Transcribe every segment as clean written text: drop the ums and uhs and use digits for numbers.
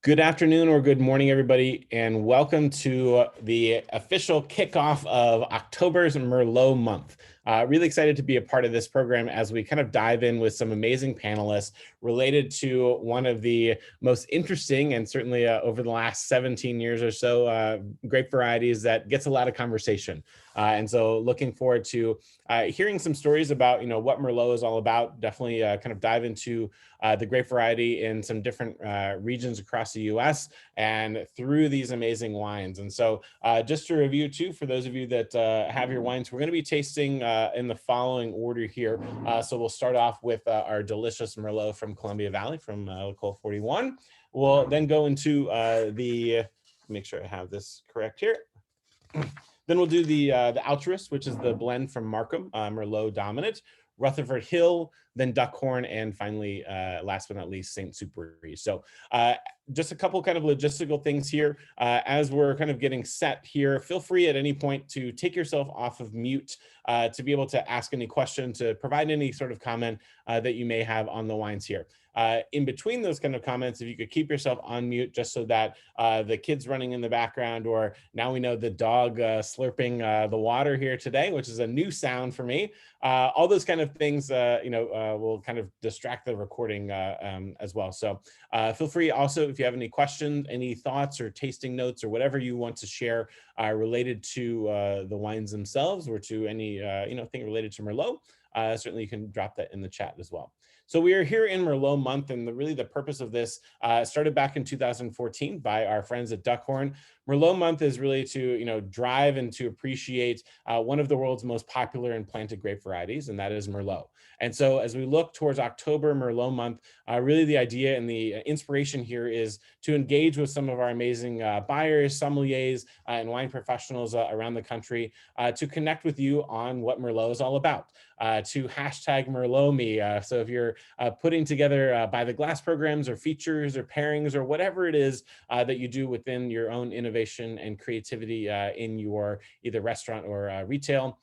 Good afternoon or good morning, everybody, and welcome to the official kickoff of October's Merlot month. Really excited to be a part of this program as we kind of dive in with some amazing panelists related to one of the most interesting and certainly over the last 17 years or so, grape varieties that gets a lot of conversation. And so looking forward to hearing some stories about, what Merlot is all about. Definitely kind of dive into the grape variety in some different regions across the US and through these amazing wines. And so just to review too, for those of you that have your wines, we're going to be tasting in the following order here. So we'll start off with our delicious Merlot from Columbia Valley from Col 41. We'll then go into make sure I have this correct here. Then we'll do the Altruist, which is the blend from Markham, Merlot dominant, Rutherford Hill, then Duckhorn, and finally, last but not least, St. Supéry. So just a couple kind of logistical things here. As we're kind of getting set here, feel free at any point to take yourself off of mute to be able to ask any question, to provide any sort of comment that you may have on the wines here. In between those kind of comments, if you could keep yourself on mute just so that the kids running in the background, or now we know the dog slurping the water here today, which is a new sound for me. All those kind of things, will kind of distract the recording as well. So feel free also, if you have any questions, any thoughts or tasting notes or whatever you want to share related to the wines themselves or to any, thing related to Merlot, certainly you can drop that in the chat as well. So we are here in Merlot month, and really the purpose of this started back in 2014 by our friends at Duckhorn. Merlot month is really to drive and to appreciate one of the world's most popular and planted grape varieties, and that is Merlot. And so as we look towards October Merlot month, really the idea and the inspiration here is to engage with some of our amazing buyers, sommeliers, and wine professionals around the country to connect with you on what Merlot is all about. To hashtag MerlotMe. So if you're putting together by the glass programs or features or pairings or whatever it is that you do within your own innovation and creativity in your either restaurant or retail,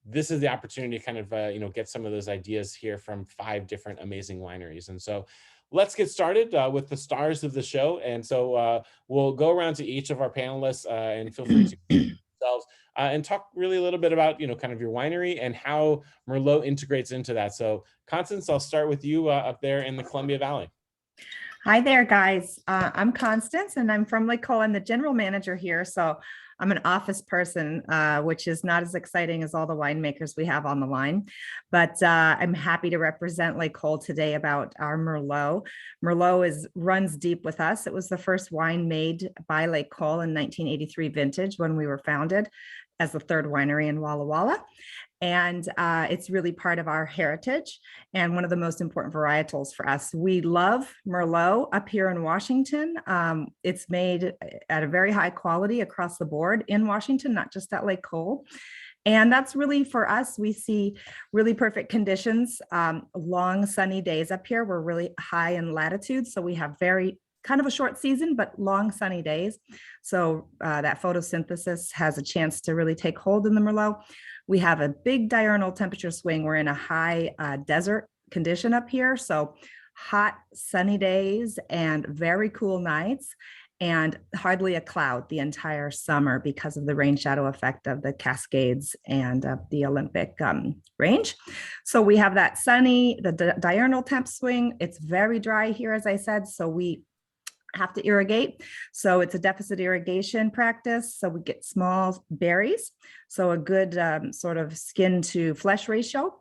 this is the opportunity to kind of get some of those ideas here from 5 different amazing wineries. And so let's get started with the stars of the show. And so we'll go around to each of our panelists and feel free to themselves and talk really a little bit about kind of your winery and how Merlot integrates into that. So Constance, I'll start with you up there in the Columbia Valley. Hi there, guys. I'm Constance, and I'm from Lake Cole. I'm the general manager here. So I'm an office person, which is not as exciting as all the winemakers we have on the line. But I'm happy to represent Lake Cole today about our Merlot. Merlot runs deep with us. It was the first wine made by Lake Cole in 1983 vintage when we were founded as the 3rd winery in Walla Walla. And it's really part of our heritage and one of the most important varietals for us. We love Merlot up here in Washington. It's made at a very high quality across the board in Washington, not just at Lake Cole. And that's really for us, we see really perfect conditions, long sunny days up here. We're really high in latitude, so we have very kind of a short season, but long sunny days. So that photosynthesis has a chance to really take hold in the Merlot. We have a big diurnal temperature swing. We're in a high desert condition up here. So hot, sunny days and very cool nights, and hardly a cloud the entire summer because of the rain shadow effect of the Cascades and the Olympic range. So we have that the diurnal temp swing. It's very dry here, as I said. So we have to irrigate. So it's a deficit irrigation practice. So we get small berries. So a good sort of skin to flesh ratio.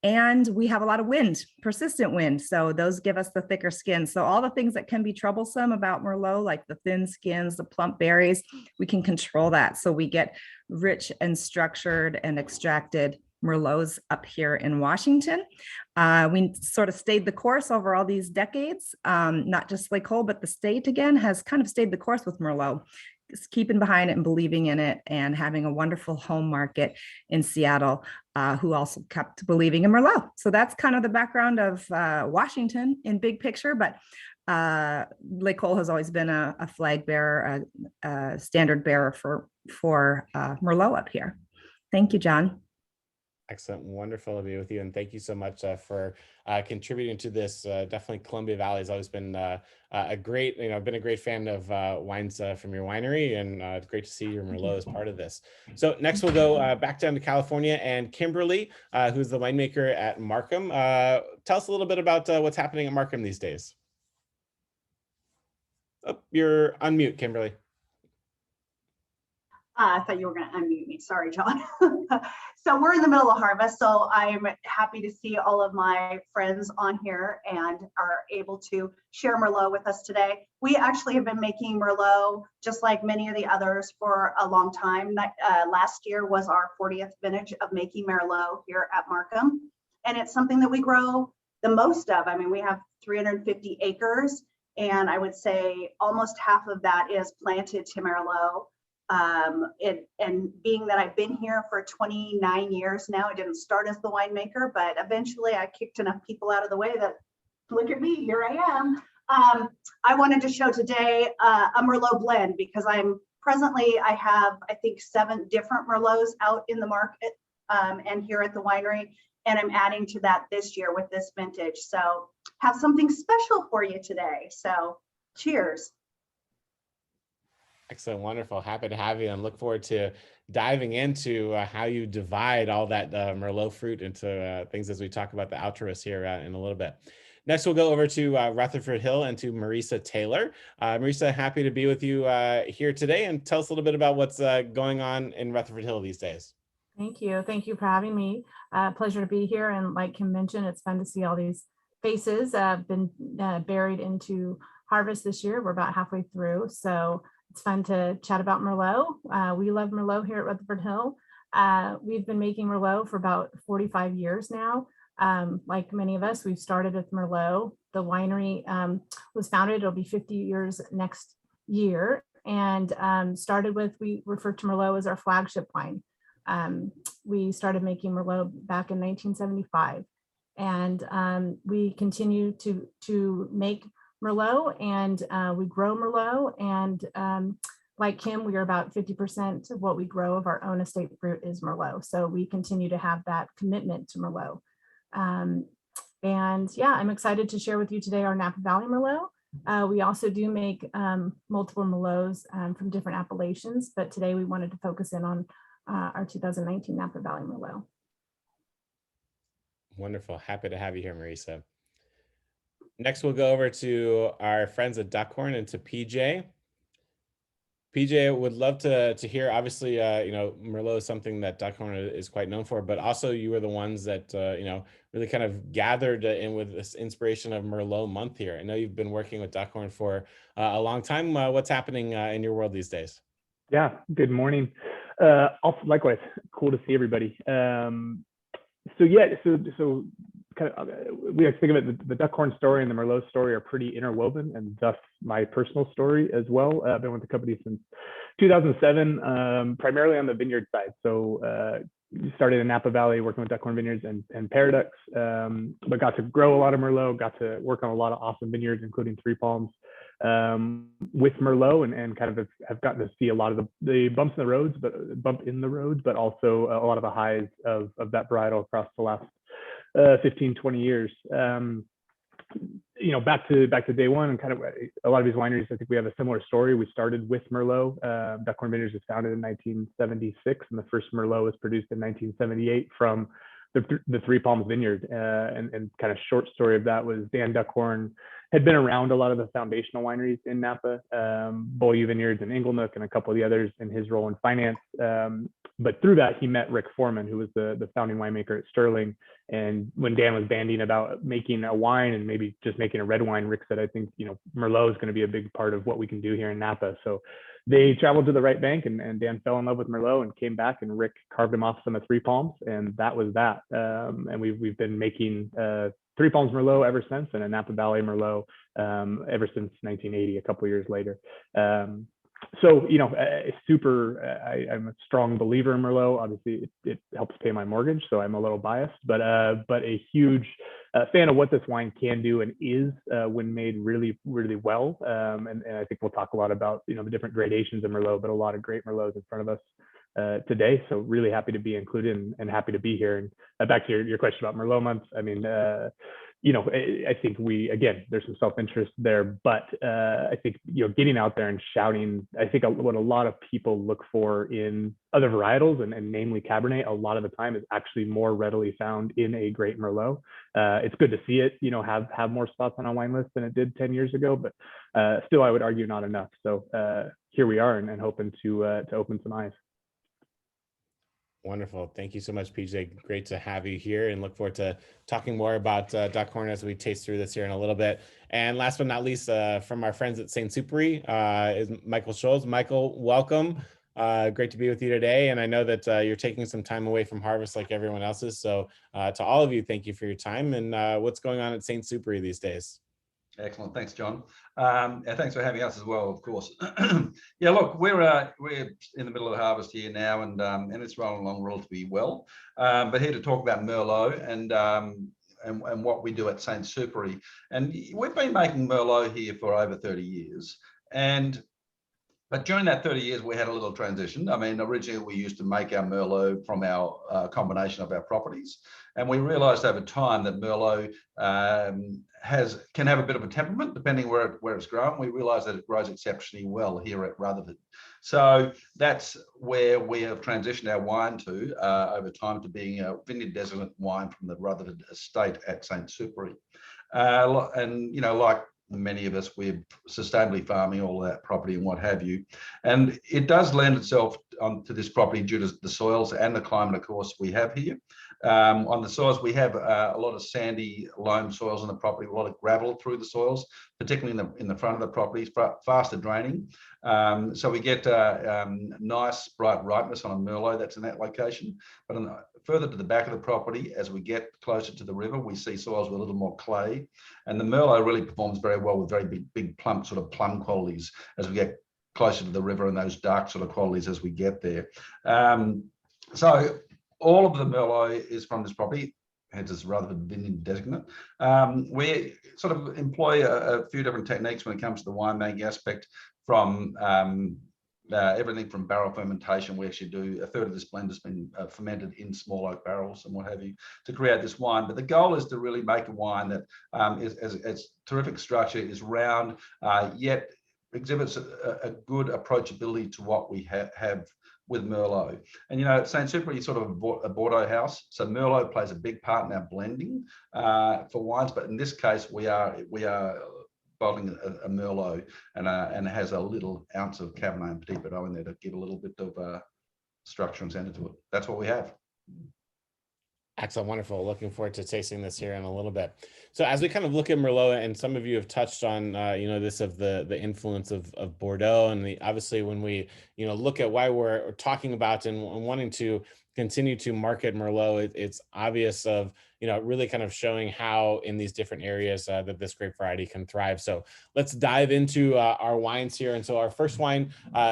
And we have a lot of wind, persistent wind. So those give us the thicker skin. So all the things that can be troublesome about Merlot, like the thin skins, the plump berries, we can control that. So we get rich and structured and extracted Merlots up here in Washington. We sort of stayed the course over all these decades, not just Lake Cole, but the state again has kind of stayed the course with Merlot, just keeping behind it and believing in it and having a wonderful home market in Seattle, who also kept believing in Merlot. So that's kind of the background of Washington in big picture, but Lake Cole has always been a flag bearer, a standard bearer for Merlot up here. Thank you, John. Excellent. Wonderful to be with you. And thank you so much for contributing to this. Definitely Columbia Valley has always been a great, I've been a great fan of wines from your winery, and it's great to see your Merlot as part of this. So next we'll go back down to California, and Kimberly, who's the winemaker at Markham. Tell us a little bit about what's happening at Markham these days. Oh, you're on mute, Kimberly. I thought you were going to unmute me. Sorry, John. So we're in the middle of harvest, so I'm happy to see all of my friends on here and are able to share Merlot with us today. We actually have been making Merlot, just like many of the others, for a long time. Last year was our 40th vintage of making Merlot here at Markham, and it's something that we grow the most of. I mean, we have 350 acres, and I would say almost half of that is planted to Merlot. And being that I've been here for 29 years now, I didn't start as the winemaker, but eventually I kicked enough people out of the way that, look at me, here I am. I wanted to show today a Merlot blend, because I have, I think, 7 different Merlots out in the market and here at the winery, and I'm adding to that this year with this vintage. So have something special for you today. So cheers. Excellent. Wonderful. Happy to have you, and look forward to diving into how you divide all that Merlot fruit into things as we talk about the altruists here in a little bit. Next, we'll go over to Rutherford Hill and to Marisa Taylor. Marisa, happy to be with you here today, and tell us a little bit about what's going on in Rutherford Hill these days. Thank you. Thank you for having me. Pleasure to be here. And like Kim mentioned, it's fun to see all these faces been buried into harvest this year. We're about halfway through. So it's fun to chat about Merlot. We love Merlot here at Rutherford Hill. We've been making Merlot for about 45 years now. Like many of us, we've started with Merlot. The winery was founded, it'll be 50 years next year, and started with, we refer to Merlot as our flagship wine. We started making Merlot back in 1975, and we continue to make Merlot, and we grow Merlot, and like Kim, we are about 50% of what we grow of our own estate fruit is Merlot. So we continue to have that commitment to Merlot. And yeah, I'm excited to share with you today our Napa Valley Merlot. We also do make multiple Merlots from different appellations, but today we wanted to focus in on our 2019 Napa Valley Merlot. Wonderful. Happy to have you here, Marisa. Next, we'll go over to our friends at Duckhorn and to PJ. PJ, would love to hear, obviously, Merlot is something that Duckhorn is quite known for, but also you were the ones that, really kind of gathered in with this inspiration of Merlot month here. I know you've been working with Duckhorn for a long time. What's happening in your world these days? Yeah, good morning. Also, likewise, cool to see everybody. So kind of, we like to think of it, the Duckhorn story and the Merlot story are pretty interwoven, and thus my personal story as well. I've been with the company since 2007, primarily on the vineyard side. So started in Napa Valley working with Duckhorn Vineyards and Paradox, but got to grow a lot of Merlot, got to work on a lot of awesome vineyards, including Three Palms, with Merlot, and kind of have gotten to see a lot of the bumps in the roads, but also a lot of the highs of that varietal across the last 15, 20 years. Back to day one, and kind of a lot of these wineries, I think we have a similar story. We started with Merlot. Duckhorn Vineyards was founded in 1976, and the first Merlot was produced in 1978 from the Three Palms Vineyard. And kind of short story of that was Dan Duckhorn had been around a lot of the foundational wineries in Napa, Beaulieu Vineyards and Inglenook, and a couple of the others in his role in finance. But through that, he met Rick Foreman, who was the founding winemaker at Sterling. And when Dan was banding about making a wine and maybe just making a red wine, Rick said, I think, Merlot is going to be a big part of what we can do here in Napa. So they traveled to the right bank, and Dan fell in love with Merlot and came back, and Rick carved him off some of Three Palms, and that was that. And we've been making Three Palms Merlot ever since, and a Napa Valley Merlot ever since 1980, a couple of years later. So, I'm a strong believer in Merlot. Obviously, it helps pay my mortgage, so I'm a little biased, but a huge fan of what this wine can do and is when made really, really well. And I think we'll talk a lot about, the different gradations of Merlot, but a lot of great Merlots in front of us today. So really happy to be included and happy to be here. And back to your question about Merlot month. I mean, I think there's some self-interest there, but I think, getting out there and shouting, I think what a lot of people look for in other varietals and namely Cabernet, a lot of the time is actually more readily found in a great Merlot. It's good to see it, have more spots on a wine list than it did 10 years ago, but still I would argue not enough. So here we are and hoping to open some eyes. Wonderful. Thank you so much, PJ. Great to have you here and look forward to talking more about Duckhorn as we taste through this here in a little bit. And last but not least, from our friends at St. Supéry is Michael Schulze. Michael, welcome. Great to be with you today. And I know that you're taking some time away from harvest like everyone else is. So to all of you, thank you for your time and what's going on at St. Supéry these days. Excellent, thanks, John. And thanks for having us as well, of course. Yeah, look, we're in the middle of harvest here now, and it's rolling along relatively well. But here to talk about Merlot and what we do at St. Supéry. And we've been making Merlot here for over 30 years. But during that 30 years, we had a little transition. I mean, originally we used to make our Merlot from our combination of our properties. And we realized over time that Merlot can have a bit of a temperament depending where it's grown. We realized that it grows exceptionally well here at Rutherford. So that's where we have transitioned our wine to over time to being a vineyard designate wine from the Rutherford estate at St. Supéry. And, like many of us, we're sustainably farming all that property and what have you. And it does lend itself to this property due to the soils and the climate, of course, we have here. On the soils, we have a lot of sandy loam soils on the property, a lot of gravel through the soils, particularly in the front of the property, faster draining. So we get nice, bright ripeness on a Merlot that's in that location. But further to the back of the property, as we get closer to the river, we see soils with a little more clay. And the Merlot really performs very well with very big plump sort of plum qualities as we get closer to the river and those dark sort of qualities as we get there. So all of the Merlot is from this property, hence it's Rutherford vineyard designate. We sort of employ a few different techniques when it comes to the winemaking aspect, from everything from barrel fermentation. We actually do a third of this blend has been fermented in small oak barrels and what have you to create this wine. But the goal is to really make a wine that is terrific structure, is round, yet exhibits a good approachability to what we have with Merlot. And at St. Supéry is sort of a Bordeaux house, so Merlot plays a big part in our blending for wines. But in this case, we are bottling a Merlot, and it has a little ounce of Cabernet and Petit Verdot in there to give a little bit of structure and center to it. That's what we have. Excellent, wonderful. Looking forward to tasting this here in a little bit. So as we kind of look at Merlot, and some of you have touched on, this of the influence of Bordeaux, and obviously when we, look at why we're talking about and wanting to continue to market Merlot, it's obvious of, really kind of showing how in these different areas that this grape variety can thrive. So let's dive into our wines here. And so our first wine,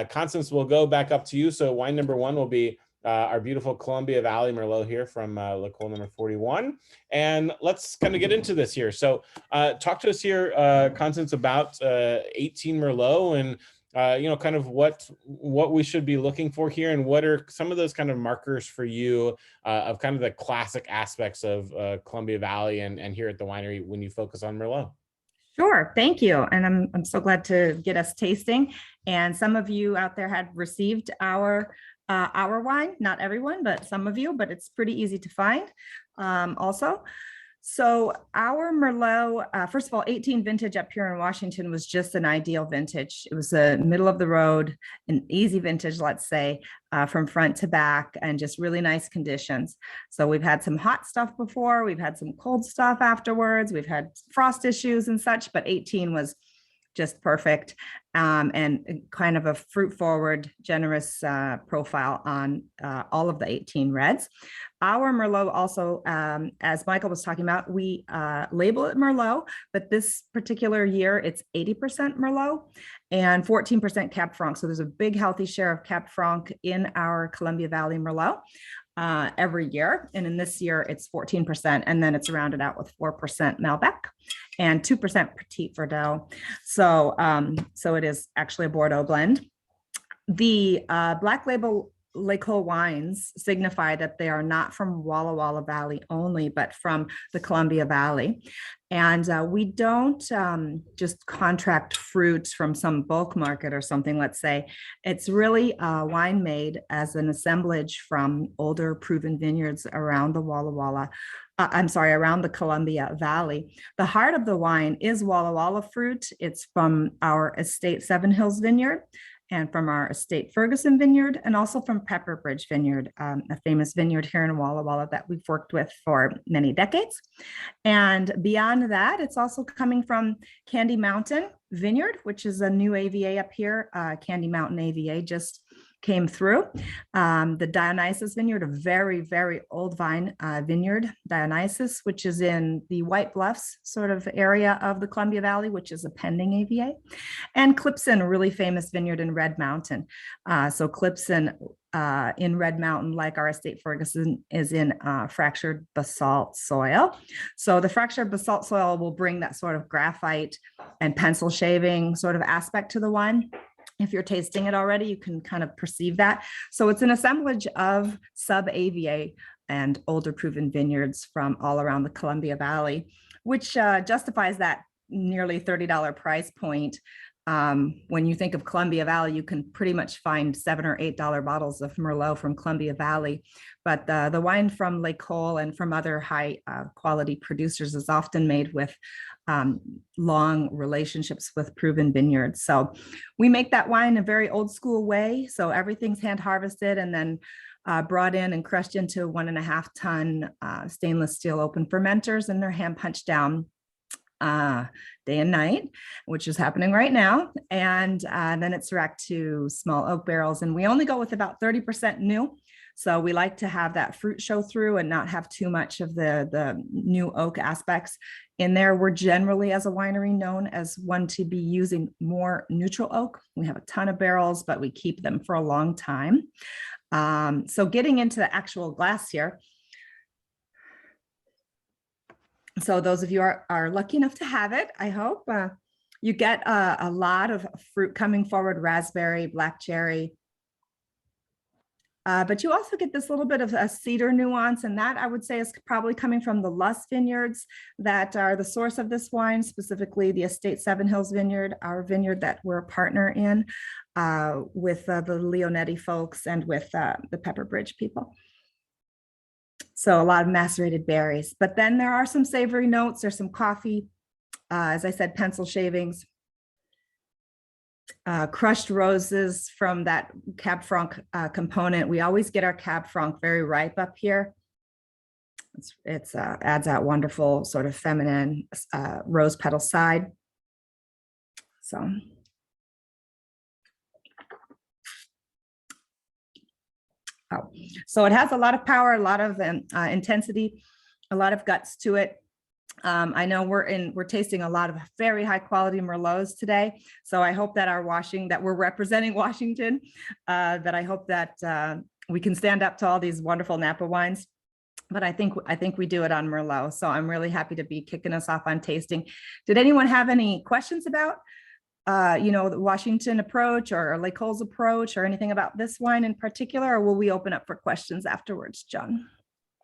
Constance, will go back up to you. So wine number one will be our beautiful Columbia Valley Merlot here from Le Col number 41. And let's kind of get into this here. So talk to us here, Constance, about 18 Merlot and kind of what we should be looking for here, and what are some of those kind of markers for you of kind of the classic aspects of Columbia Valley and here at the winery when you focus on Merlot. Sure, thank you. And I'm so glad to get us tasting. And some of you out there had received our wine, not everyone, but some of you, but it's pretty easy to find also. So our Merlot, first of all, 18 vintage up here in Washington was just an ideal vintage. It was a middle of the road, an easy vintage, let's say, from front to back, and just really nice conditions. So we've had some hot stuff before, we've had some cold stuff afterwards, we've had frost issues and such, but 18 was just perfect, and kind of a fruit forward, generous profile on all of the 18 reds. Our Merlot also, as Michael was talking about, we label it Merlot, but this particular year it's 80% Merlot and 14% Cab Franc. So there's a big healthy share of Cab Franc in our Columbia Valley Merlot every year. And in this year it's 14%, and then it's rounded out with 4% Malbec and 2% Petit Verdot. So it is actually a Bordeaux blend. The black label Lake Hole wines signify that they are not from Walla Walla Valley only, but from the Columbia Valley. And we don't just contract fruit from some bulk market or something, let's say. It's really wine made as an assemblage from older proven vineyards around the around the Columbia Valley. The heart of the wine is Walla Walla fruit. It's from our estate Seven Hills Vineyard, and from our estate Ferguson Vineyard, and also from Pepperbridge Vineyard, a famous vineyard here in Walla Walla that we've worked with for many decades. And beyond that, it's also coming from Candy Mountain Vineyard, which is a new AVA up here. Candy Mountain AVA just came through. The Dionysus Vineyard, a very, very old vine vineyard, Dionysus, which is in the White Bluffs sort of area of the Columbia Valley, which is a pending AVA. And Clipson, a really famous vineyard in Red Mountain. So Clipson in Red Mountain, like our estate Ferguson, is in fractured basalt soil. So the fractured basalt soil will bring that sort of graphite and pencil shaving sort of aspect to the wine. If you're tasting it already, you can kind of perceive that. So it's an assemblage of sub-AVA and older proven vineyards from all around the Columbia Valley, which justifies that nearly $30 price point. When you think of Columbia Valley, you can pretty much find $7 or $8 bottles of Merlot from Columbia Valley. But the wine from Lake Hole and from other high quality producers is often made with long relationships with proven vineyards. So we make that wine a very old school way. So everything's hand harvested and then brought in and crushed into 1.5 ton stainless steel open fermenters, and they're hand punched down day and night, which is happening right now. And then it's racked to small oak barrels. And we only go with about 30% new. So we like to have that fruit show through and not have too much of the new oak aspects in there. We're generally, as a winery, known as one to be using more neutral oak. We have a ton of barrels, but we keep them for a long time. So getting into the actual glass here. So those of you are lucky enough to have it, I hope. You get a lot of fruit coming forward, raspberry, black cherry. But you also get this little bit of a cedar nuance, and that I would say is probably coming from the Luss vineyards that are the source of this wine, specifically the estate Seven Hills Vineyard, our vineyard that we're a partner in with the Leonetti folks and with the Pepperbridge people. So a lot of macerated berries, but then there are some savory notes. There's some coffee, as I said, pencil shavings, crushed roses from that Cab Franc component. We always get our Cab Franc very ripe up here. It's adds that wonderful sort of feminine rose petal side. So it has a lot of power, a lot of intensity, a lot of guts to it. I know we're tasting a lot of very high quality Merlots today. So I hope that that we're representing Washington, that I hope that we can stand up to all these wonderful Napa wines. But I think we do it on Merlot. So I'm really happy to be kicking us off on tasting. Did anyone have any questions about the Washington approach or Lake Hole's approach or anything about this wine in particular, or will we open up for questions afterwards, John?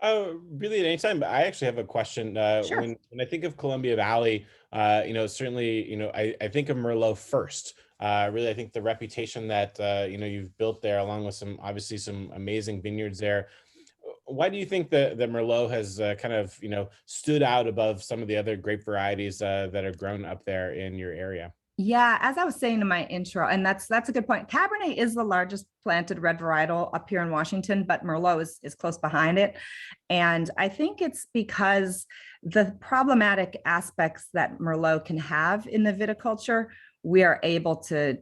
Really at any time, but I actually have a question. Sure. When I think of Columbia Valley, certainly, I think of Merlot first. Really, I think the reputation that, you've built there, along with obviously some amazing vineyards there. Why do you think that Merlot has kind of, stood out above some of the other grape varieties that are grown up there in your area? Yeah, as I was saying in my intro, and that's a good point. Cabernet is the largest planted red varietal up here in Washington, but Merlot is close behind it. And I think it's because the problematic aspects that Merlot can have in the viticulture, we are able to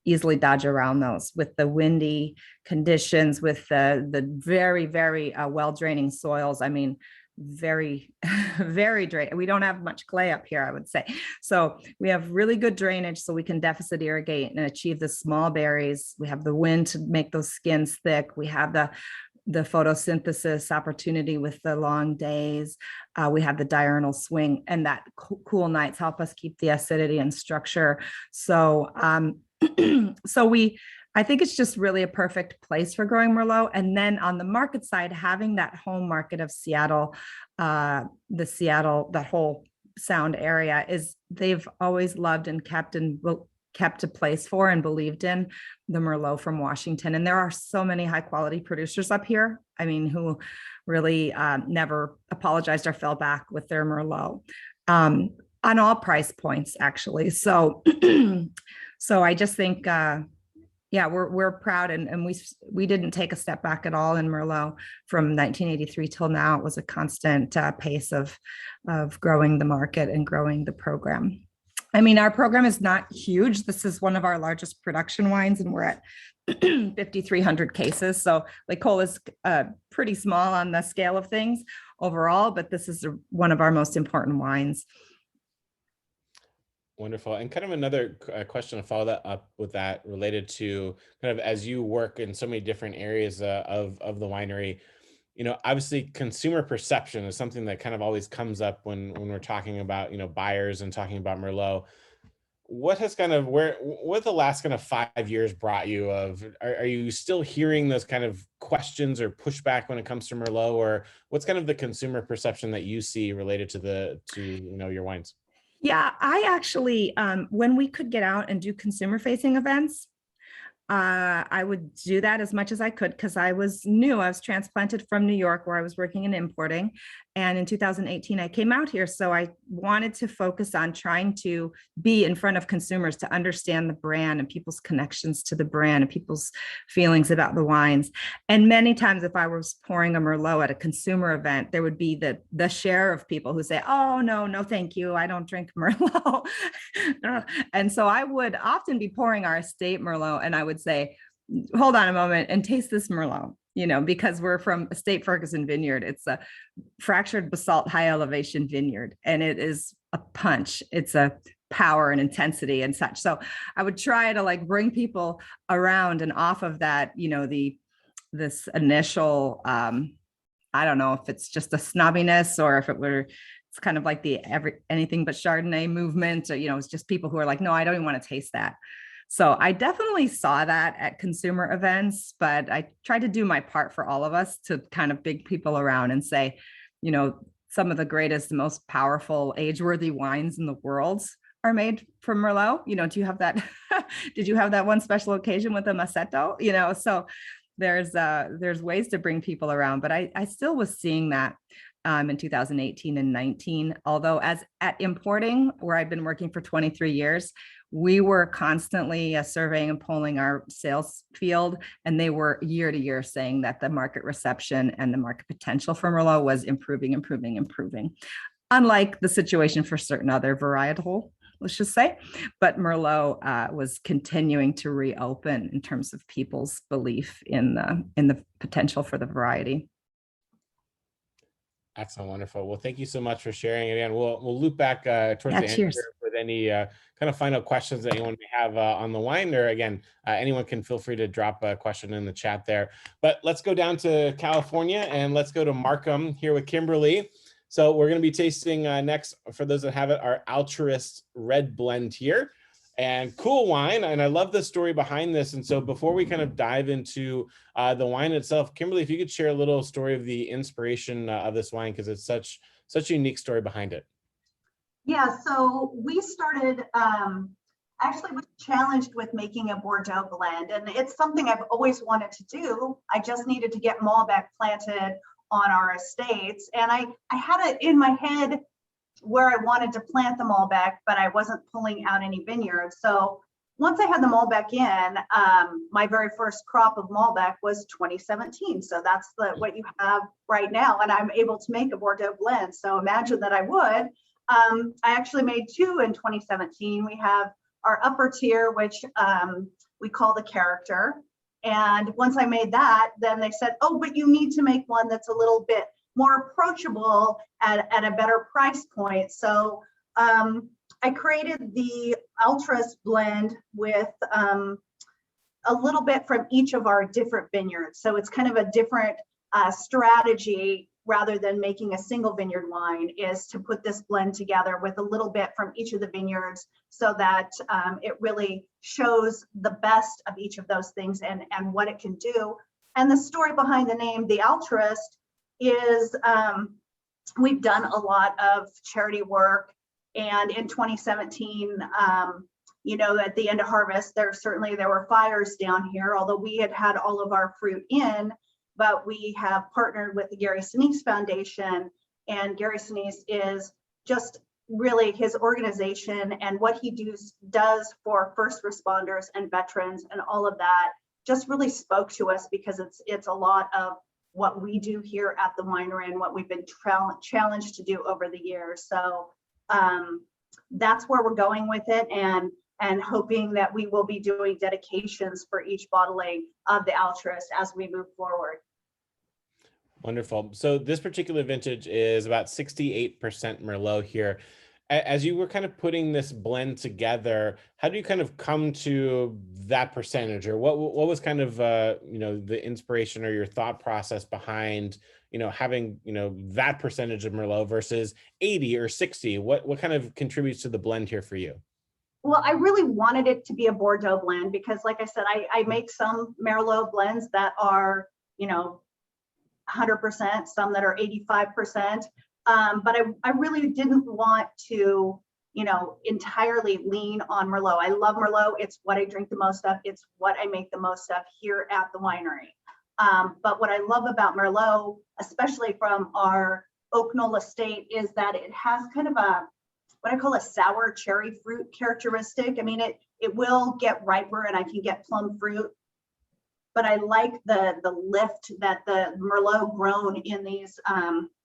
easily dodge around those with the windy conditions, with the very, very well draining soils. I mean, very, very drained. We don't have much clay up here, I would say. So we have really good drainage, so we can deficit irrigate and achieve the small berries. We have the wind to make those skins thick. We have the photosynthesis opportunity with the long days. We have the diurnal swing, and that cool nights help us keep the acidity and structure. So I think it's just really a perfect place for growing Merlot. And then on the market side, having that home market of Seattle, that whole Sound area is they've always loved and kept a place for and believed in the Merlot from Washington. And there are so many high quality producers up here. I mean, who really never apologized or fell back with their Merlot on all price points, actually. So, so I just think, yeah, we're proud, and we didn't take a step back at all in Merlot from 1983 till now. It was a constant pace of growing the market and growing the program. I mean, our program is not huge. This is one of our largest production wines, and we're at 5,300 cases. So Lake Cole is pretty small on the scale of things overall, but this is one of our most important wines. Wonderful. And kind of another question to follow that up with that, related to kind of as you work in so many different areas of the winery, you know, obviously consumer perception is something that kind of always comes up when we're talking about, you know, buyers and talking about Merlot. What has kind of, what the last kind of 5 years brought you of, are you still hearing those kind of questions or pushback when it comes to Merlot, or what's kind of the consumer perception that you see related to you know, your wines? Yeah, I actually, when we could get out and do consumer facing events, I would do that as much as I could, because I was new. I was transplanted from New York, where I was working in importing. And in 2018, I came out here. So I wanted to focus on trying to be in front of consumers to understand the brand and people's connections to the brand and people's feelings about the wines. And many times, if I was pouring a Merlot at a consumer event, there would be the share of people who say, oh, no, thank you. I don't drink Merlot. And so I would often be pouring our estate Merlot, and I would say, hold on a moment and taste this Merlot, you know, because we're from Estate Ferguson Vineyard. It's a fractured basalt high elevation vineyard, and it is a punch. It's a power and intensity and such. So I would try to like bring people around and off of that, you know, this initial, I don't know if it's just a snobbiness or if it's kind of like the anything but Chardonnay movement, or, you know, it's just people who are like, no, I don't even want to taste that. So I definitely saw that at consumer events, but I tried to do my part for all of us to kind of big people around and say, you know, some of the greatest, most powerful, age-worthy wines in the world are made from Merlot. You know, do you have that? Did you have that one special occasion with a Maceto? You know, so there's ways to bring people around, but I still was seeing that in 2018 and 19, although as at importing, where I've been working for 23 years, we were constantly surveying and polling our sales field, and they were year to year saying that the market reception and the market potential for Merlot was improving. Unlike the situation for certain other varietal, let's just say, but Merlot was continuing to reopen in terms of people's belief in the potential for the variety. Excellent, wonderful. Well, thank you so much for sharing. Again, we'll loop back towards the end here with any kind of final questions that anyone may have on the wine, or again, anyone can feel free to drop a question in the chat there. But let's go down to California and let's go to Markham here with Kimberly. So we're going to be tasting next, for those that have it, our Altruist Red Blend here. And cool wine, and I love the story behind this. And so before we kind of dive into the wine itself, Kimberly, if you could share a little story of the inspiration of this wine, because it's such a unique story behind it. Yeah, so we started, actually was challenged with making a Bordeaux blend, and it's something I've always wanted to do. I just needed to get Malbec planted on our estates, and I had it in my head where I wanted to plant the Malbec, but I wasn't pulling out any vineyards. So once I had the Malbec in, my very first crop of Malbec was 2017. So that's what you have right now. And I'm able to make a Bordeaux blend. So imagine that I would. I actually made two in 2017. We have our upper tier, which we call the Character. And once I made that, then they said, oh, but you need to make one that's a little bit more approachable at a better price point. So I created the Altruist blend with a little bit from each of our different vineyards. So it's kind of a different strategy rather than making a single vineyard wine, is to put this blend together with a little bit from each of the vineyards, so that it really shows the best of each of those things and what it can do. And the story behind the name, The Altruist, is we've done a lot of charity work. And in 2017, you know, at the end of harvest, there were fires down here, although we had all of our fruit in, but we have partnered with the Gary Sinise Foundation, and Gary Sinise is just really, his organization and what he does for first responders and veterans and all of that just really spoke to us, because it's a lot of what we do here at the winery and what we've been challenged to do over the years. So that's where we're going with it, and hoping that we will be doing dedications for each bottling of the Altruist as we move forward. Wonderful. So this particular vintage is about 68% Merlot here. As you were kind of putting this blend together, how do you kind of come to that percentage, or what was kind of you know, the inspiration or your thought process behind, you know, having, you know, that percentage of Merlot versus 80 or 60? What kind of contributes to the blend here for you? Well, I really wanted it to be a Bordeaux blend, because like I said, I make some Merlot blends that are, you know, 100%, some that are 85%. But I really didn't want to, you know, entirely lean on Merlot. I love Merlot. It's what I drink the most of. It's what I make the most of here at the winery. But what I love about Merlot, especially from our Oak Knoll estate, is that it has kind of what I call a sour cherry fruit characteristic. I mean, it will get riper and I can get plum fruit, but I like the lift that the Merlot grown in these,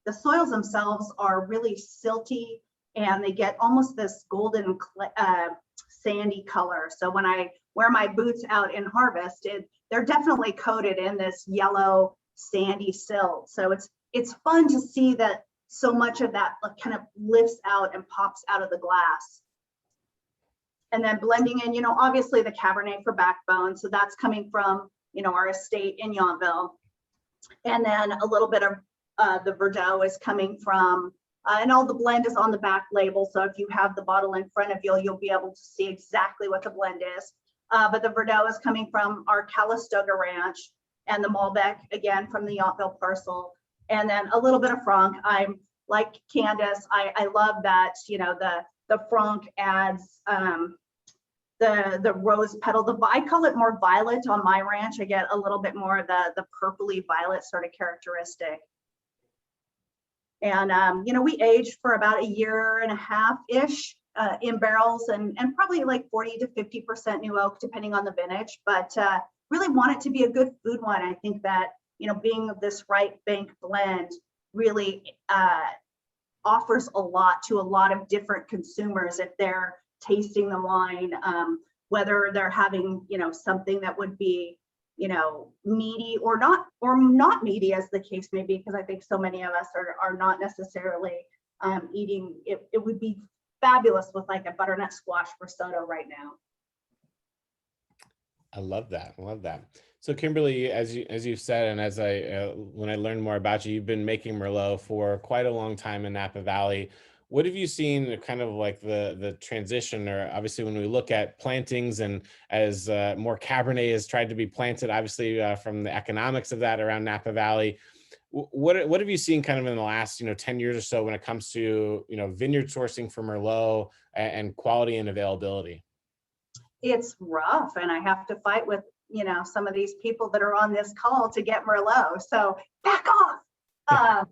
the soils themselves are really silty, and they get almost this golden sandy color. So when I wear my boots out in harvest, they're definitely coated in this yellow sandy silt. So it's fun to see that so much of that kind of lifts out and pops out of the glass. And then blending in, you know, obviously the Cabernet for backbone. So that's coming from, you know, our estate in Yountville. And then a little bit of the Verdot is coming from, and all the blend is on the back label. So if you have the bottle in front of you, you'll be able to see exactly what the blend is. But the Verdot is coming from our Calistoga Ranch, and the Malbec, again, from the Yountville parcel. And then a little bit of Franc. I'm like Candace, I love that, you know, the Franc adds the rose petal. I call it more violet on my ranch. I get a little bit more of the purpley violet sort of characteristic. And, you know, we aged for about 1.5 years-ish in barrels, and probably like 40 to 50% new oak, depending on the vintage, but really want it to be a good food wine. I think that, you know, being this right bank blend really offers a lot to a lot of different consumers if they're tasting the wine, whether they're having, you know, something that would be, you know, meaty or not meaty, as the case may be, because I think so many of us are not necessarily eating it. It would be fabulous with like a butternut squash risotto right now. I love that. I love that. So Kimberly, as you've said, and as when I learned more about you, you've been making Merlot for quite a long time in Napa Valley. What have you seen kind of like the transition, or obviously when we look at plantings and as more Cabernet has tried to be planted, obviously from the economics of that around Napa Valley, what have you seen kind of in the last, you know, 10 years or so when it comes to, you know, vineyard sourcing for Merlot and quality and availability? It's rough, and I have to fight with, you know, some of these people that are on this call to get Merlot. So back off.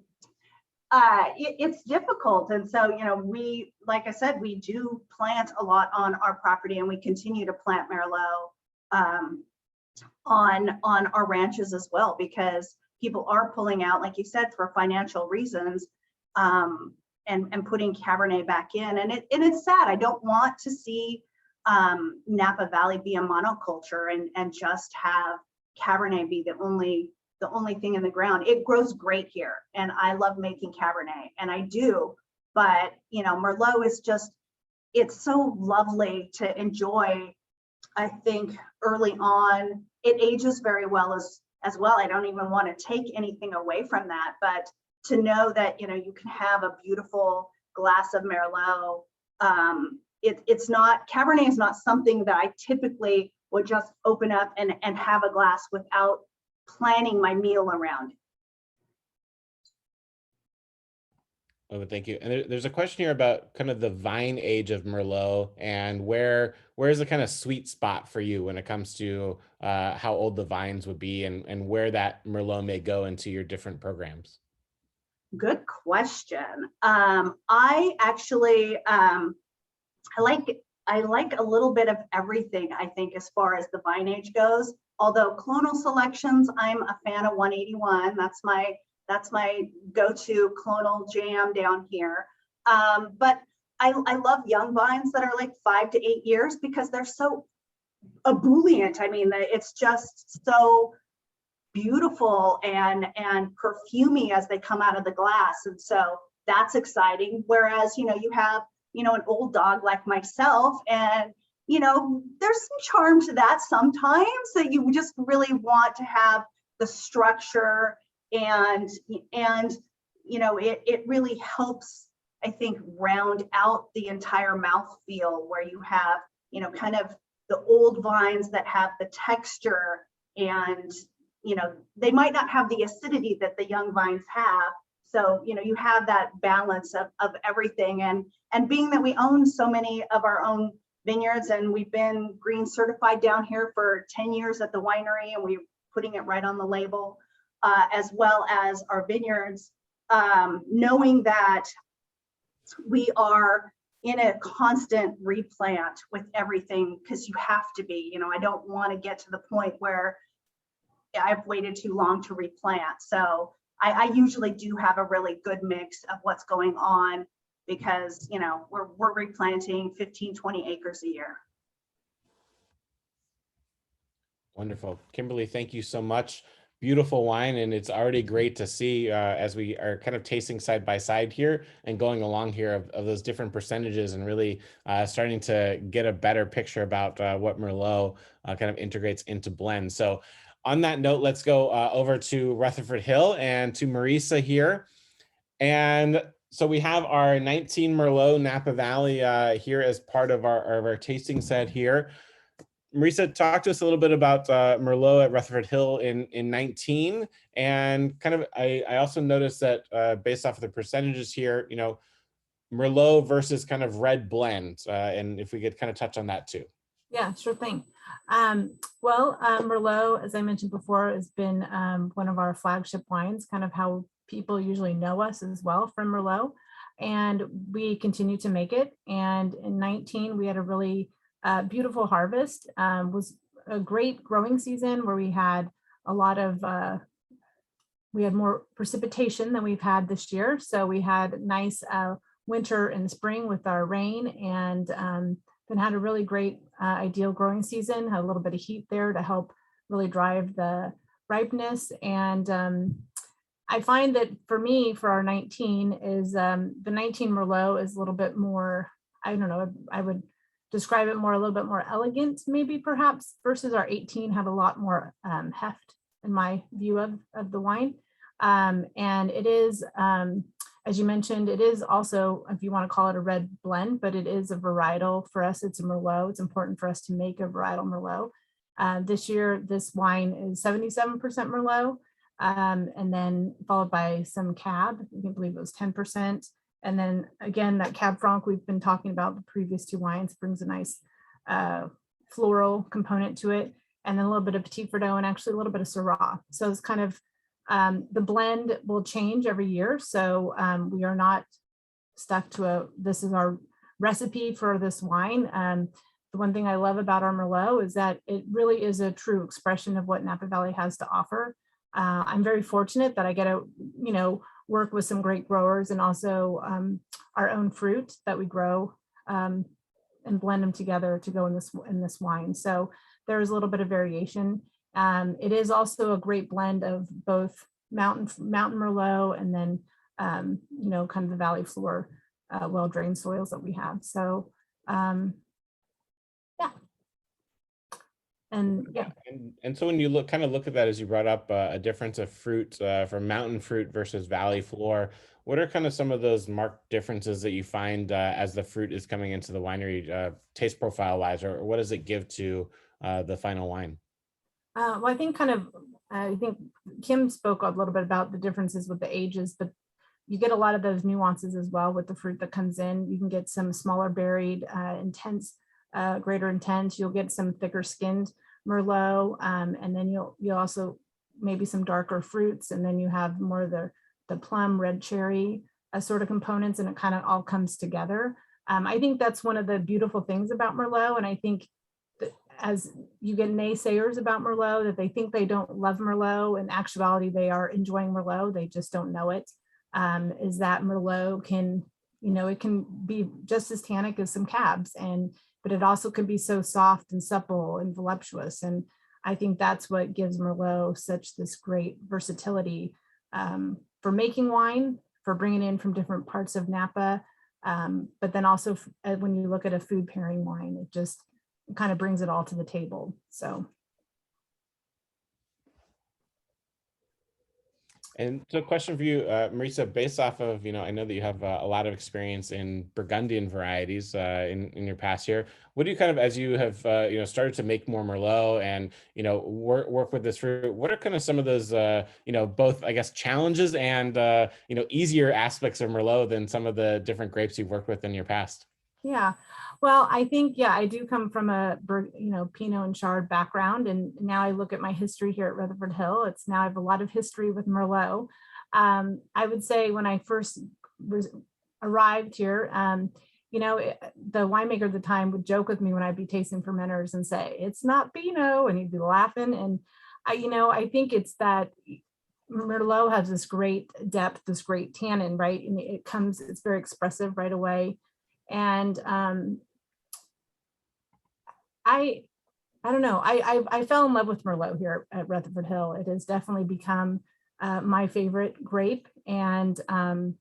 It's difficult. And so, you know, we, like I said, we do plant a lot on our property, and we continue to plant Merlot on our ranches as well, because people are pulling out, like you said, for financial reasons, and putting Cabernet back in. And it's sad. I don't want to see Napa Valley be a monoculture and just have Cabernet be the only thing in the ground. It grows great here, and I love making Cabernet, and I do, but you know, Merlot is just, it's so lovely to enjoy. I think early on it ages very well as well. I don't even want to take anything away from that, but to know that, you know, you can have a beautiful glass of Merlot. It's not, Cabernet is not something that I typically would just open up and have a glass without planning my meal around. Oh, thank you. And there's a question here about kind of the vine age of Merlot and where's the kind of sweet spot for you when it comes to how old the vines would be and where that Merlot may go into your different programs. Good question. I actually, I like a little bit of everything, I think, as far as the vine age goes. Although clonal selections, I'm a fan of 181. That's my go-to clonal jam down here. But I love young vines that are like 5 to 8 years because they're so ebullient. I mean, it's just so beautiful and perfumey as they come out of the glass. And so that's exciting. Whereas, you know, you have, you know, an old dog like myself, and, you know, there's some charm to that sometimes, that you just really want to have the structure and you know, it really helps, I think, round out the entire mouthfeel, where you have, you know, kind of the old vines that have the texture, and, you know, they might not have the acidity that the young vines have. So, you know, you have that balance of everything. And being that we own so many of our own vineyards, and we've been green certified down here for 10 years at the winery, and we're putting it right on the label, as well as our vineyards, knowing that we are in a constant replant with everything, because you have to be. You know, I don't want to get to the point where I've waited too long to replant. So I usually do have a really good mix of what's going on, because, you know, we're replanting 15, 20 acres a year. Wonderful. Kimberly, thank you so much. Beautiful wine, and it's already great to see as we are kind of tasting side by side here and going along here of those different percentages, and really starting to get a better picture about what Merlot kind of integrates into blends. So on that note, let's go over to Rutherford Hill and to Marisa here. And so we have our 19 Merlot Napa Valley here as part of our tasting set here. Marisa, talk to us a little bit about Merlot at Rutherford Hill in 19, and kind of, I also noticed that based off of the percentages here, you know, Merlot versus kind of red blend, and if we could kind of touch on that too. Yeah, sure thing. Merlot, as I mentioned before, has been one of our flagship wines, kind of how people usually know us as well from Merlot, and we continue to make it. And in 19, we had a really beautiful harvest. Was a great growing season where we had a lot of we had more precipitation than we've had this year. So we had nice winter and spring with our rain, and then had a really great ideal growing season. Had a little bit of heat there to help really drive the ripeness. And I find that for me, for our 19 is the 19 Merlot is a little bit more, I don't know, I would describe it more, a little bit more elegant, maybe perhaps, versus our 18 had a lot more heft in my view of the wine. And it is, as you mentioned, it is also, if you want to call it a red blend, but it is a varietal for us. It's a Merlot. It's important for us to make a varietal Merlot. This year, this wine is 77% Merlot, and then followed by some Cab. I believe it was 10%. And then again, that Cab Franc we've been talking about, the previous two wines, brings a nice floral component to it. And then a little bit of Petit Verdot, and actually a little bit of Syrah. So it's kind of, the blend will change every year. So we are not stuck to this is our recipe for this wine. The one thing I love about our Merlot is that it really is a true expression of what Napa Valley has to offer. I'm very fortunate that I get to, you know, work with some great growers, and also our own fruit that we grow and blend them together to go in this wine. So there's a little bit of variation. It is also a great blend of both mountain Merlot and then you know, kind of the valley floor well-drained soils that we have. So yeah. And yeah. And so when you look at that, as you brought up a difference of fruit from mountain fruit versus valley floor, what are kind of some of those marked differences that you find as the fruit is coming into the winery, taste profile wise, or what does it give to the final wine? Well, I think I think Kim spoke a little bit about the differences with the ages, but you get a lot of those nuances as well with the fruit that comes in. You can get some smaller berried, intense, greater intense. You'll get some thicker skinned Merlot, and then you'll also maybe some darker fruits, and then you have more of the plum, red cherry sort of components, and it kind of all comes together. I think that's one of the beautiful things about Merlot, and I think that as you get naysayers about Merlot, that they think they don't love Merlot, in actuality they are enjoying Merlot, they just don't know it. Is that Merlot can, it can be just as tannic as some cabs, but it also can be so soft and supple and voluptuous. And I think that's what gives Merlot such this great versatility for making wine, for bringing in from different parts of Napa. But then also when you look at a food pairing wine, it just kind of brings it all to the table. So. And so a question for you, Marisa, based off of, I know that you have a lot of experience in Burgundian varieties in your past year. What do you kind of, as you have, started to make more Merlot and, work with this fruit, what are kind of some of those, both, I guess, challenges and, easier aspects of Merlot than some of the different grapes you've worked with in your past? Yeah, well, I think, I do come from a, Pinot and Chard background. And now I look at my history here at Rutherford Hill. I have a lot of history with Merlot. I would say when I first arrived here, the winemaker at the time would joke with me when I'd be tasting fermenters and say, it's not Pinot, and he'd be laughing. And I think it's that Merlot has this great depth, this great tannin, right? And it's very expressive right away. And I don't know, I fell in love with Merlot here at Rutherford Hill. It has definitely become my favorite grape. And I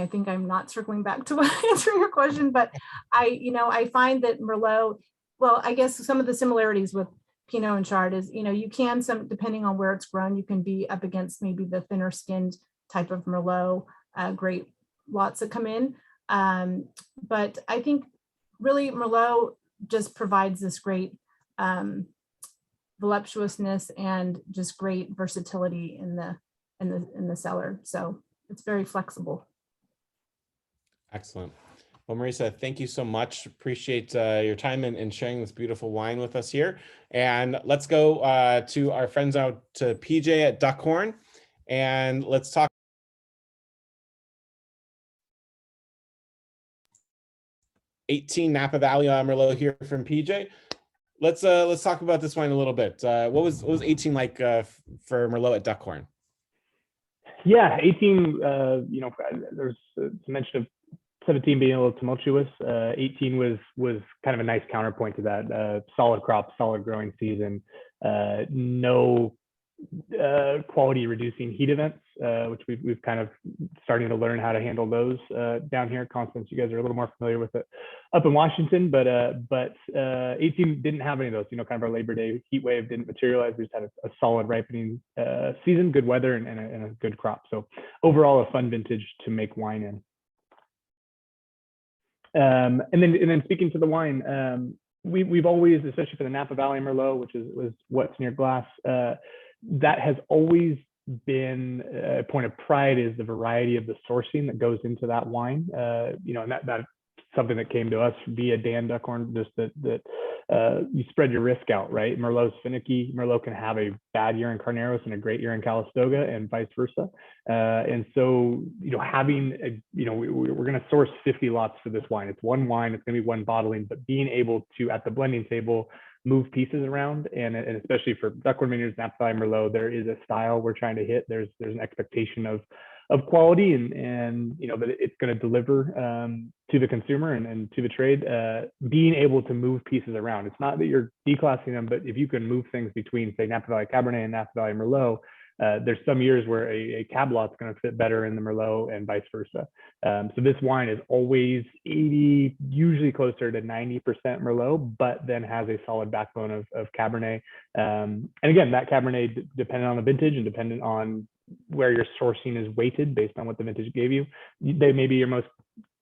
think I'm not circling back to answering your question, but I find that Merlot, well, I guess some of the similarities with Pinot and Chard is, you can, depending on where it's grown, you can be up against maybe the thinner skinned type of Merlot, great lots that come in. But I think really Merlot just provides this great voluptuousness and just great versatility in the cellar. So it's very flexible. Excellent. Well, Marisa, thank you so much. Appreciate your time and sharing this beautiful wine with us here. And let's go to our friends out to PJ at Duckhorn, and let's talk. '18 Napa Valley Merlot here from PJ. Let's talk about this wine a little bit. What was 18 like for Merlot at Duckhorn? Yeah, 18. There's some mention of 17 being a little tumultuous. 18 was kind of a nice counterpoint to that. Solid crop, solid growing season. No quality reducing heat events, which we've kind of starting to learn how to handle those down here. Constance, you guys are a little more familiar with it up in Washington, but 18 didn't have any of those. Kind of our Labor Day heat wave didn't materialize. We just had a solid ripening season, good weather, and a good crop. So overall, a fun vintage to make wine in. And then speaking to the wine, we've always, especially for the Napa Valley Merlot, which was what's in your glass, that has always been a point of pride, is the variety of the sourcing that goes into that wine. And that's something that came to us via Dan Duckhorn, just that you spread your risk out, right? Merlot's finicky. Merlot can have a bad year in Carneros and a great year in Calistoga, and vice versa. And so, having we're going to source 50 lots for this wine. It's one wine. It's going to be one bottling, but being able to, at the blending table, move pieces around, and especially for Duckhorn Vineyards, Napa Valley Merlot, there is a style we're trying to hit. There's an expectation of quality, and that it's going to deliver to the consumer and to the trade. Being able to move pieces around. It's not that you're declassing them, but if you can move things between, say, Napa Valley Cabernet and Napa Valley Merlot, there's some years where a cab lot's going to fit better in the Merlot and vice versa. So this wine is always 80, usually closer to 90% Merlot, but then has a solid backbone of Cabernet. And again, that Cabernet, dependent on the vintage and dependent on where your sourcing is weighted based on what the vintage gave you, they may be your most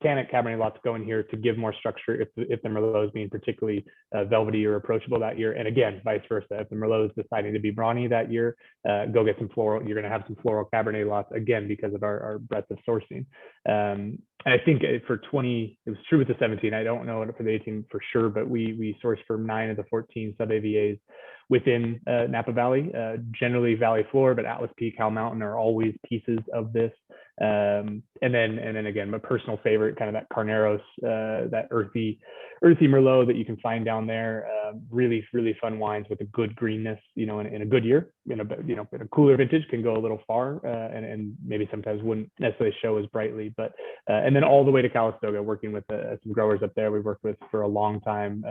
tannic Cabernet lots go in here to give more structure if the Merlot is being particularly velvety or approachable that year. And again, vice versa. If the Merlot is deciding to be brawny that year, go get some floral. You're going to have some floral Cabernet lots again because of our breadth of sourcing. And I think for 20, it was true with the 17. I don't know for the 18 for sure, but we sourced for 9 of the 14 sub AVAs within Napa Valley, generally Valley Floor, but Atlas Peak, Howell Mountain are always pieces of this. And then again, my personal favorite, kind of that Carneros, that earthy Merlot that you can find down there. Really fun wines with a good greenness, in a good year, in a cooler vintage can go a little far, and maybe sometimes wouldn't necessarily show as brightly, but and then all the way to Calistoga, working with some growers up there we've worked with for a long time,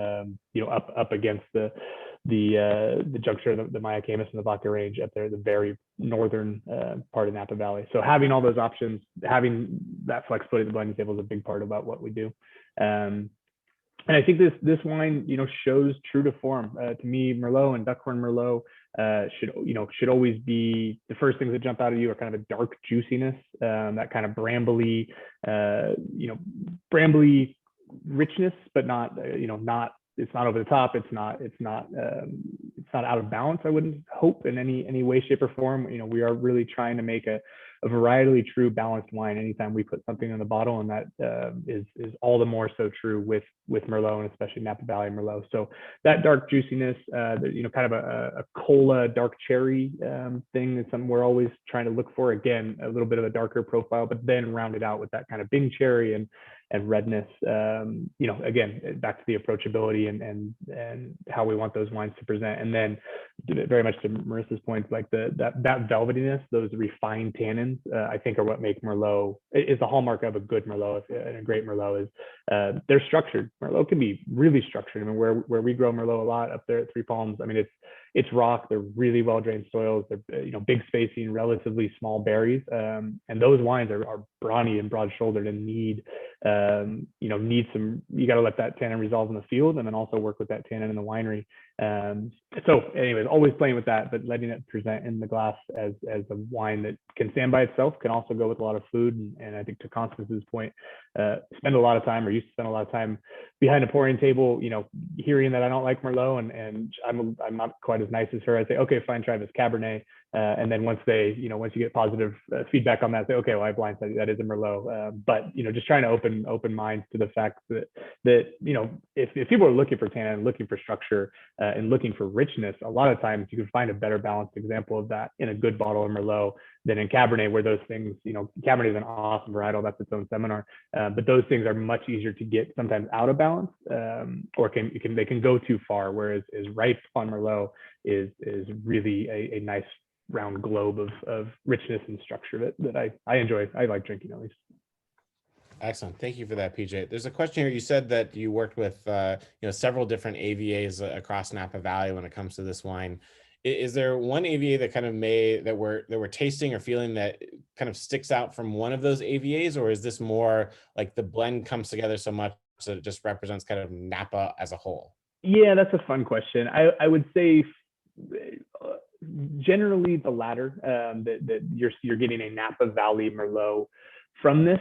up against the juncture, the Mayacamas and the Vaca Range up there, the very northern part of Napa Valley. So having all those options, having that flexibility at the blending table is a big part about what we do. And I think this wine, shows true to form. To me, Merlot and Duckhorn Merlot should always be the first things that jump out at you are kind of a dark juiciness, that kind of brambly, brambly richness, but not, it's not over the top. It's not out of balance. I wouldn't hope in any way, shape, or form. We are really trying to make a varietally true balanced wine anytime we put something in the bottle, and that is all the more so true with Merlot, and especially Napa Valley Merlot. So that dark juiciness, kind of a cola dark cherry thing is something we're always trying to look for. Again, a little bit of a darker profile, but then round it out with that kind of Bing cherry and redness. Again, back to the approachability and how we want those wines to present. And then very much to Marissa's point, like that velvetiness, those refined tannins, I think are what make Merlot, is the hallmark of a good Merlot and a great Merlot is they're structured. Merlot can be really structured. I mean, where we grow Merlot a lot up there at Three Palms, I mean, it's rock. They're really well drained soils. They're big spacing, relatively small berries, and those wines are brawny and broad shouldered and need some. You got to let that tannin resolve in the field, and then also work with that tannin in the winery. So, anyways, always playing with that, but letting it present in the glass as a wine that can stand by itself, can also go with a lot of food. And I think to Constance's point, spend a lot of time, or used to spend a lot of time behind a pouring table, hearing that I don't like Merlot, and I'm not quite as nice as her. I'd say, okay, fine, try this Cabernet. And then once you get positive feedback on that, say, okay, well, I blindsided, that is a Merlot. But just trying to open minds to the fact that if people are looking for tannin, looking for structure, and looking for richness, a lot of times you can find a better balanced example of that in a good bottle of Merlot than in Cabernet, where those things, Cabernet is an awesome varietal, that's its own seminar, but those things are much easier to get sometimes out of balance, or they can go too far. Whereas ripe on Merlot is really a nice round globe of richness and structure that I enjoy. I like drinking, at least. Excellent. Thank you for that, PJ. There's a question here. You said that you worked with several different AVAs across Napa Valley when it comes to this wine. Is there one AVA that kind of that we're tasting or feeling that kind of sticks out from one of those AVAs, or is this more like the blend comes together so much that it just represents kind of Napa as a whole? Yeah, that's a fun question. I would say generally the latter, that you're getting a Napa Valley Merlot from this,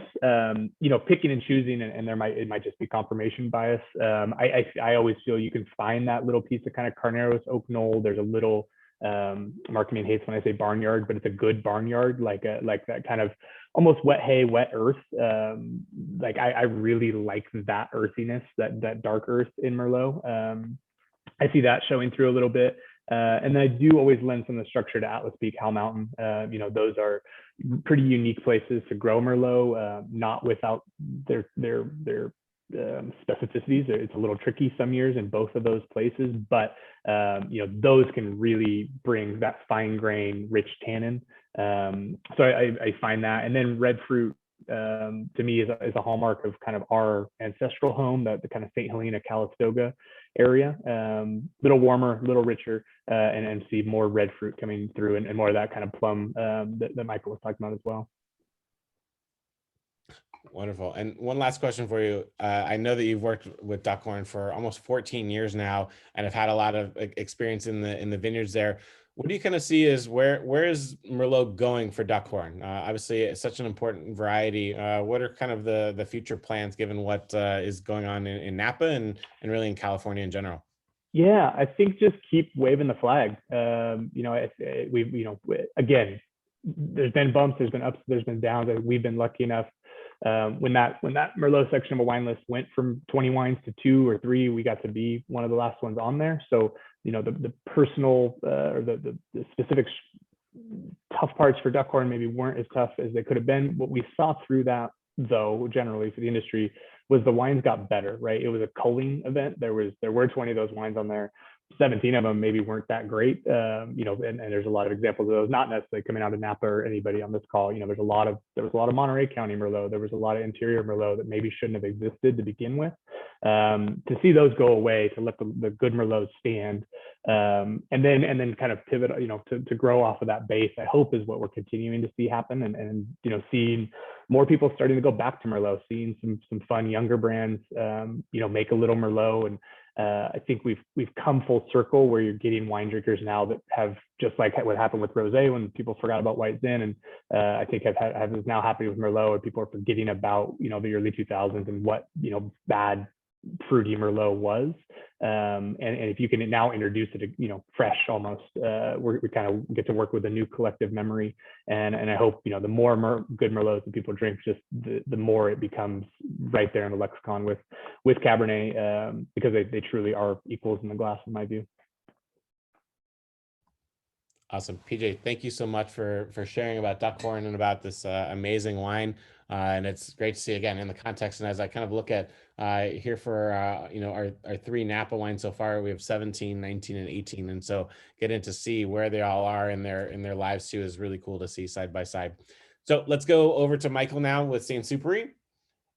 picking and choosing, and it might just be confirmation bias. I always feel you can find that little piece of kind of Carneros, Oak Knoll. There's a little, Markham hates when I say barnyard, but it's a good barnyard, like that kind of almost wet hay, wet earth. I really like that earthiness, that dark earth in Merlot. I see that showing through a little bit. And I do always lend some of the structure to Atlas Peak, Howell Mountain. Those are pretty unique places to grow Merlot, not without their specificities. It's a little tricky some years in both of those places, but those can really bring that fine grain, rich tannin. So I find that, and then red fruit to me is a hallmark of kind of our ancestral home, the kind of St. Helena, Calistoga area, little warmer, a little richer, and see more red fruit coming through and more of that kind of plum that Michael was talking about as well. Wonderful. And one last question for you. I know that you've worked with Duckhorn for almost 14 years now and have had a lot of experience in the vineyards there. What do you kind of see as where is Merlot going for Duckhorn? Obviously, it's such an important variety. What are kind of the future plans given what is going on in Napa and really in California in general? Yeah, I think just keep waving the flag. Again, there's been bumps, there's been ups, there's been downs. We've been lucky enough. When that Merlot section of a wine list went from 20 wines to 2 or 3, we got to be one of the last ones on there. So, the personal or the specific tough parts for Duckhorn maybe weren't as tough as they could have been. What we saw through that, though, generally for the industry, was the wines got better, right? It was a culling event. There were 20 of those wines on there. 17 of them maybe weren't that great, and there's a lot of examples of those, not necessarily coming out of Napa or anybody on this call. There was a lot of Monterey County Merlot. There was a lot of interior Merlot that maybe shouldn't have existed to begin with. To see those go away, to let the good Merlot stand, and then kind of pivot, to grow off of that base, I hope is what we're continuing to see happen, and seeing more people starting to go back to Merlot, seeing some fun younger brands, make a little Merlot. And I think we've come full circle where you're getting wine drinkers now that have, just like what happened with rosé when people forgot about white zin, and I think have is now happening with Merlot, where people are forgetting about the early 2000s and what bad fruity Merlot was, and if you can now introduce it fresh almost, we kind of get to work with a new collective memory, and I hope the more good Merlots that people drink, just the more it becomes right there in the lexicon with Cabernet, because they truly are equals in the glass in my view. Awesome. PJ, thank you so much for sharing about Duckhorn and about this amazing wine. And it's great to see again in the context. And as I kind of look at here for our 3 Napa wines so far, we have 17, 19, and 18. And so getting to see where they all are in their lives too is really cool to see side by side. So let's go over to Michael now with St. Supéry,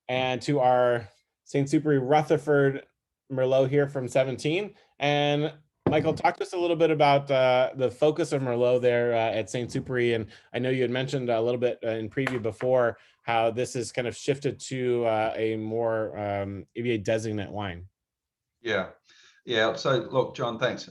and to our St. Supéry Rutherford Merlot here from 17. And Michael, talk to us a little bit about the focus of Merlot there at St. Supéry. And I know you had mentioned a little bit in preview before how this has kind of shifted to a more AVA designate wine. Yeah. So look, John, thanks.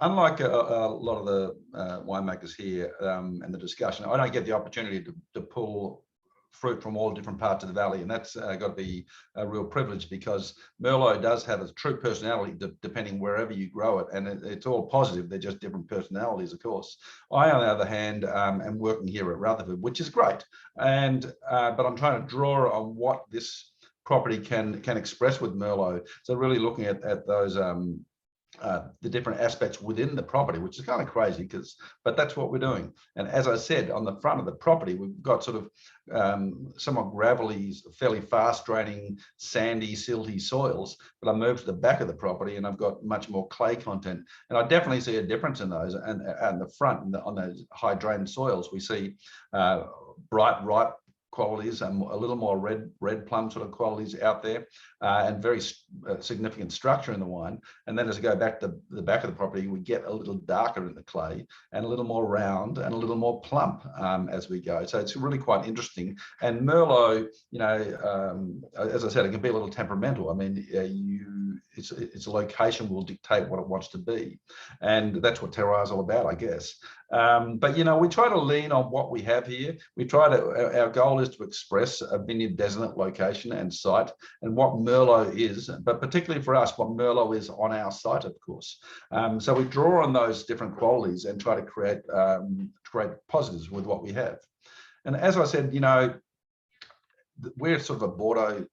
Unlike a lot of the winemakers here and the discussion, I don't get the opportunity to pull fruit from all different parts of the valley, and that's got to be a real privilege, because Merlot does have a true personality depending wherever you grow it, and it's all positive. They're just different personalities, of course. I, on the other hand, am working here at Rutherford, which is great, and but I'm trying to draw on what this property can express with Merlot. So really looking at those the different aspects within the property, which is kind of crazy, but that's what we're doing. And as I said, on the front of the property, we've got sort of somewhat gravelly, fairly fast draining, sandy, silty soils, but I moved to the back of the property and I've got much more clay content. And I definitely see a difference in those. And the front, on those high drained soils, we see bright, ripe qualities and a little more red plum sort of qualities out there, and very significant structure in the wine. And then as I go back to the back of the property, we get a little darker in the clay and a little more round and a little more plump as we go. So it's really quite interesting. And Merlot, as I said, it can be a little temperamental. I mean, its location will dictate what it wants to be, and that's what terroir is all about, I guess. But we try to lean on what we have here. Our goal is to express a vineyard designate location and site, and what Merlot is, but particularly for us, what Merlot is on our site, of course. So we draw on those different qualities and try to create positives with what we have. And as I said, we're sort of a Bordeaux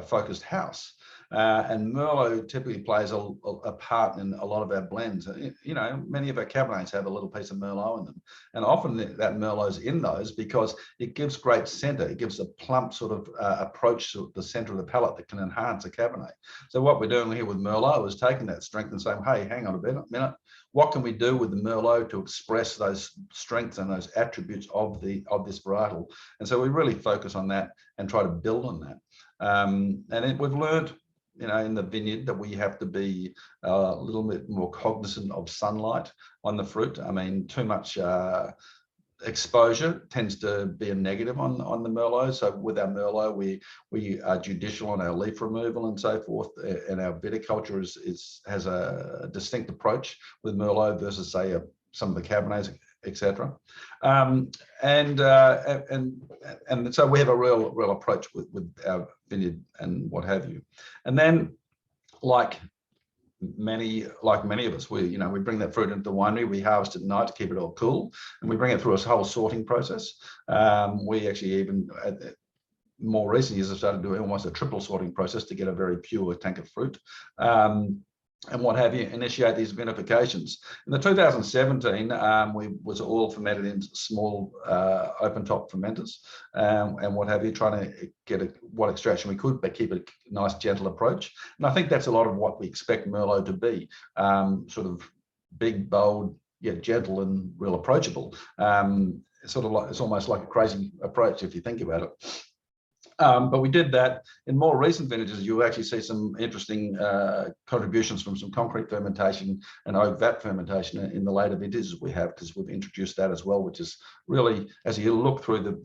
focused house. And Merlot typically plays a part in a lot of our blends. Many of our Cabernets have a little piece of Merlot in them. And often that Merlot's in those because it gives great center. It gives a plump sort of approach to the center of the palate that can enhance a Cabernet. So what we're doing here with Merlot is taking that strength and saying, hey, hang on a minute. What can we do with the Merlot to express those strengths and those attributes of this varietal? And so we really focus on that and try to build on that. We've learned in the vineyard that we have to be a little bit more cognizant of sunlight on the fruit. I mean, too much exposure tends to be a negative on the Merlot. So with our Merlot, we are judicial on our leaf removal and so forth, and our viticulture has a distinct approach with Merlot versus, say, some of the Cabernets, etc. And so we have a real approach with our vineyard and what have you. And then, like many of us, we bring that fruit into the winery, we harvest at night to keep it all cool, and we bring it through a whole sorting process. We actually even more recent years have started doing almost a triple sorting process to get a very pure tank of fruit. And what have you, initiate these vinifications. In the 2017, we was all fermented in small open top fermenters, and what have you, trying to get what extraction we could, but keep a nice gentle approach. And I think that's a lot of what we expect Merlot to be, sort of big, bold, yet gentle and real approachable. Sort of like, it's almost like a crazy approach if you think about it. But we did that. In more recent vintages, you'll actually see some interesting contributions from some concrete fermentation and oak vat fermentation in the later vintages we have, because we've introduced that as well, which is really, as you look through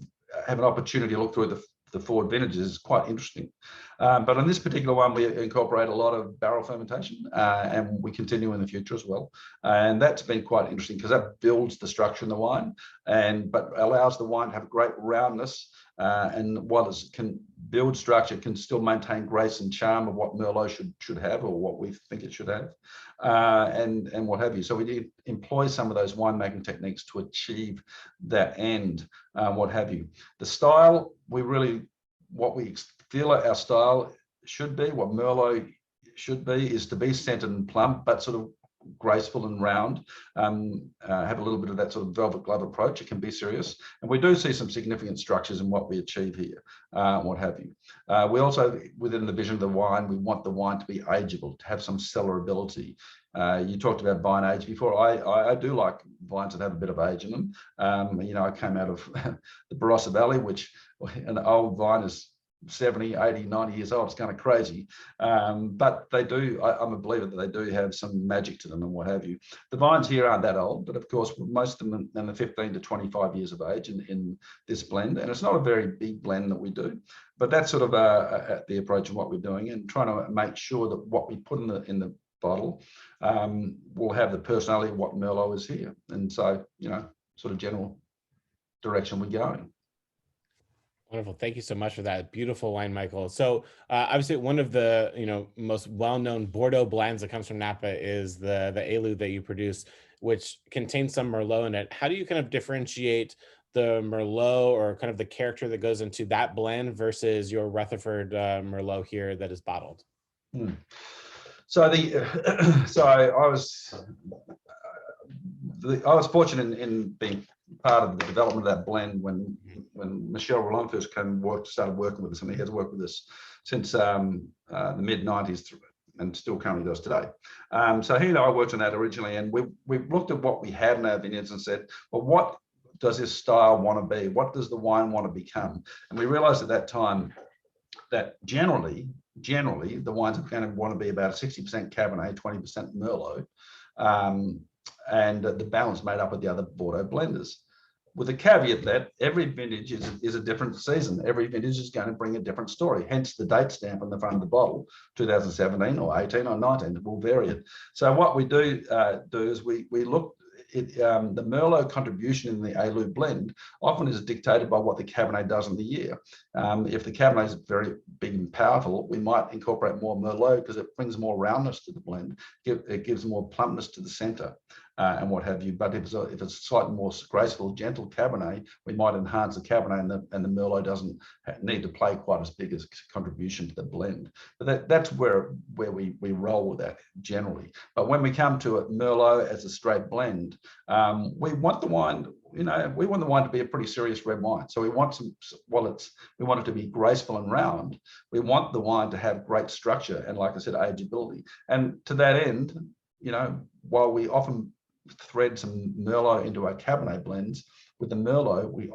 have an opportunity to look through the forward vintages, is quite interesting. But on this particular one, we incorporate a lot of barrel fermentation, and we continue in the future as well. And that's been quite interesting because that builds the structure in the wine, but allows the wine to have great roundness. And while it can build structure, can still maintain grace and charm of what Merlot should have, or what we think it should have, and what have you. So we did employ some of those winemaking techniques to achieve that end, what have you. The style, what we feel like our style should be, what Merlot should be, is to be centered and plump, but sort of graceful and round, have a little bit of that sort of velvet glove approach. It can be serious, and we do see some significant structures in what we achieve here, what have you. We also, within the vision of the wine, we want the wine to be ageable, to have some cellarability. You talked about vine age before. I do like vines that have a bit of age in them. I came out of the Barossa Valley, which an old vine is 70, 80, 90 years old. It's kind of crazy. But they do, I'm a believer that they do have some magic to them and what have you. The vines here aren't that old, but of course, most of them in the 15 to 25 years of age in this blend. And it's not a very big blend that we do, but that's sort of the approach of what we're doing, and trying to make sure that what we put in the bottle will have the personality of what Merlot is here. And so, sort of general direction we're going. Wonderful. Thank you so much for that beautiful wine, Michael. So obviously one of the most well-known Bordeaux blends that comes from Napa is the Élu that you produce, which contains some Merlot in it. How do you kind of differentiate the Merlot, or kind of the character that goes into that blend, versus your Rutherford Merlot here that is bottled? So I was fortunate in being part of the development of that blend when Michel Roland first started working with us, and he has worked with us since the mid-90s and still currently does today. So he and I worked on that originally, and we looked at what we had in our vineyards and said, well, what does this style want to be? What does the wine want to become? And we realized at that time that generally the wines are going to want to be about 60% Cabernet, 20% Merlot, and the balance made up of the other Bordeaux blenders. With the caveat that every vintage is a different season. Every vintage is going to bring a different story. Hence the date stamp on the front of the bottle, 2017 or 18 or 19, it will vary it. So what we do is we look at the Merlot contribution in the Élu blend often is dictated by what the Cabernet does in the year. If the Cabernet is very big and powerful, we might incorporate more Merlot because it brings more roundness to the blend. It gives more plumpness to the center. And what have you. But if it's slightly more graceful, gentle Cabernet, we might enhance the Cabernet, and the Merlot doesn't need to play quite as big a contribution to the blend. But that's where we roll with that generally. But when we come to it, Merlot as a straight blend, we want the wine. We want the wine to be a pretty serious red wine. So we want we want it to be graceful and round. We want the wine to have great structure and, like I said, ageability. And to that end, while we often thread some Merlot into our Cabernet blends, with the Merlot, we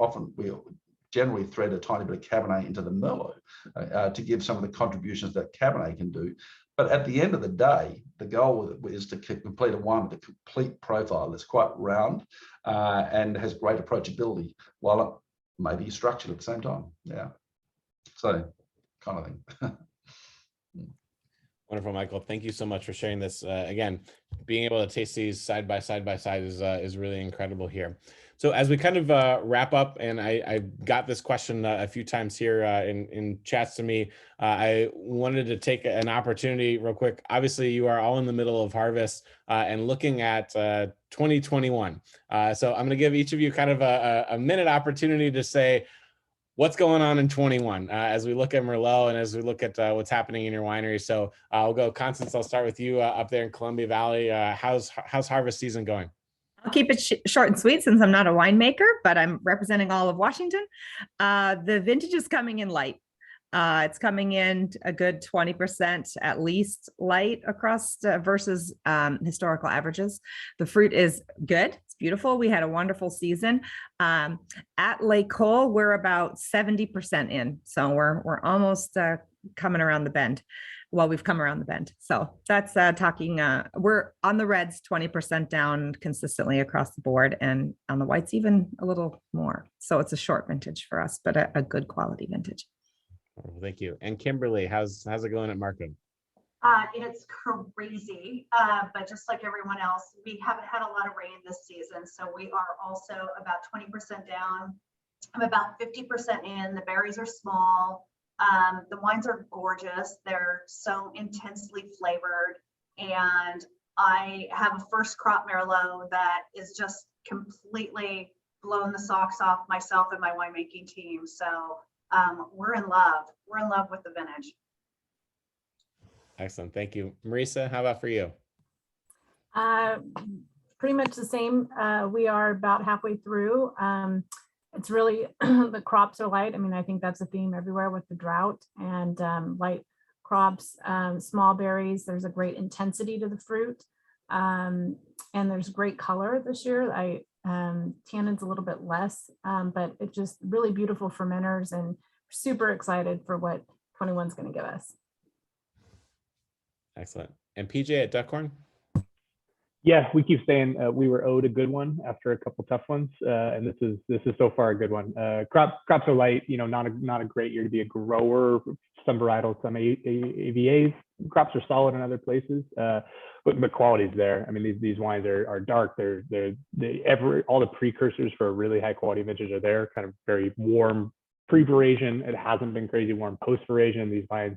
generally thread a tiny bit of Cabernet into the Merlot to give some of the contributions that Cabernet can do. But at the end of the day, the goal is to complete a wine with a complete profile that's quite round and has great approachability, while it may be structured at the same time. Yeah, so kind of thing. Wonderful, Michael. Thank you so much for sharing this. Again, being able to taste these side by side is really incredible here. So as we kind of wrap up, and I got this question a few times here in chats to me, I wanted to take an opportunity real quick. Obviously, you are all in the middle of harvest and looking at 2021. So I'm going to give each of you kind of a minute opportunity to say, what's going on in 21 as we look at Merlot and as we look at what's happening in your winery. So I'll go, Constance, I'll start with you up there in Columbia Valley. How's harvest season going? I'll keep it short and sweet since I'm not a winemaker, but I'm representing all of Washington. The vintage is coming in light. It's coming in a good 20% at least light across versus historical averages. The fruit is good. It's beautiful. We had a wonderful season. At Lake Cole, we're about 70% in. So we're almost coming around the bend. Well, we've come around the bend. So that's talking, we're on the reds 20% down consistently across the board, and on the whites even a little more. So it's a short vintage for us, but a good quality vintage. Oh, thank you. And Kimberly, how's it going at Markham? It's crazy, but just like everyone else, we haven't had a lot of rain this season. So we are also about 20% down. I'm about 50% in. The berries are small. The wines are gorgeous. They're so intensely flavored. And I have a first crop Merlot that is just completely blown the socks off myself and my winemaking team. So we're in love. We're in love with the vintage. Excellent. Thank you. Marisa, how about for you? Pretty much the same. We are about halfway through. It's really, the crops are light. I mean, I think that's a theme everywhere with the drought and light crops, small berries. There's a great intensity to the fruit. And there's great color this year. Tannin's a little bit less, but it's just really beautiful fermenters, and super excited for what 21 is going to give us. Excellent. And PJ at Duckhorn? Yeah, we keep saying we were owed a good one after a couple tough ones, and this is so far a good one. Crops are light, not a great year to be a grower. Some varietals, some AVAs. Crops are solid in other places, but the quality's there. I mean, these wines are dark. All the precursors for a really high quality vintage are there. Kind of very warm pre-veraison. It hasn't been crazy warm post-veraison. These wines,